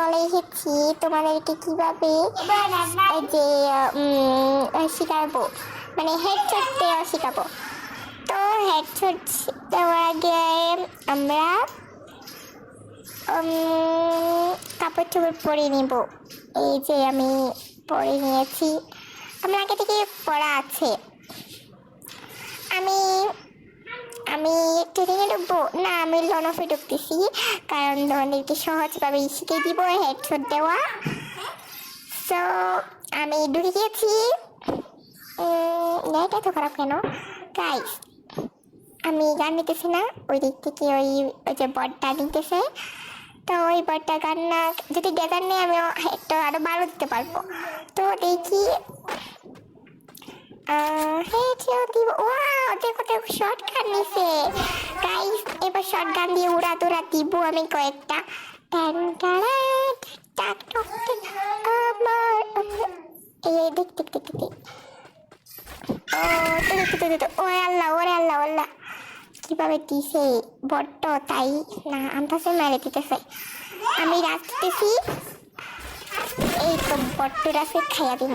চলে এসেছি তোমাদেরকে কিভাবে এই যে শিখাবো, মানে হেডশট দেওয়া শিখাবো। তো হেডশট দেওয়ার আগে আমরা কাপড় চোপড় পরে নিব। এই যে আমি পরে নিয়েছি, আমার আগে থেকে পড়া আছে। আমি আমি ট্রেনিংয়ে ঢুকবো না, আমি লনফে ঢুকতেছি, কারণ তোমাদেরকে সহজভাবে শিখে দিব হেডশট দেওয়া। সো আমি ঢুকে গিয়েছি। এটা তো খারাপ কেন গাইস? আমি গান নিতেছি না, ওই দিক থেকে ওই যে বটটা নিতেছে। তো ওই বটটা গান না, যদি গেদার নেই আমি একটা আরো ভালো দিতে পারবো। তো দেখি শর্ট গান নিছে গাইস, এবার শর্ট গান দিয়ে উড়া তোরা দিব আমি কয়েকটা। ওরে আল্লাহ ওরে আল্লাহ আল্লাহ, কিভাবে দিছে বড্ড, তাই না আন্দাজে মেরে দিতেছে। আমি রাখতেছি, এই তো বড্ড রাখে খাইয়া দিব।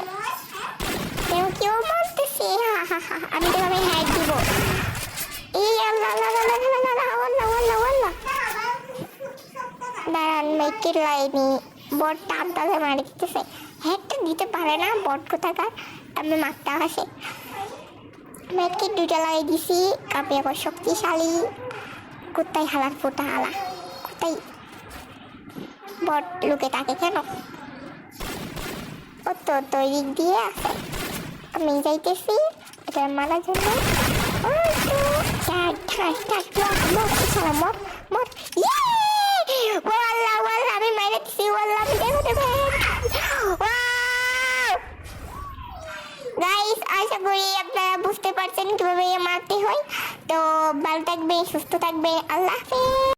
কেউ মারতেছে, আমি তো আমি হ্যাক দিব। এই আল্লাহ দাঁড়ান, মেয়েকে লাইনি বট টানটাতে মারি দিতেছে। হ্যাকটা দিতে পারে না বট কোথাকার, আমি মারতে আসে। মেয়েকে দুটা লাই দিছি, আমি আবার শক্তিশালী। কোথায় হালার ফোটা হালা, কোথায় বট লুকে থাকে কেন? ও তো তৈরি দিয়ে আছে, আমি যাইতেছি এটা মারার জন্য। আমি মাইরে দিছি, গাইস আশা করি আপনারা বুঝতে পারছেন কিভাবে মারতে হয়। তো ভালো থাকবে, সুস্থ থাকবে, আল্লাহ হাফেজ।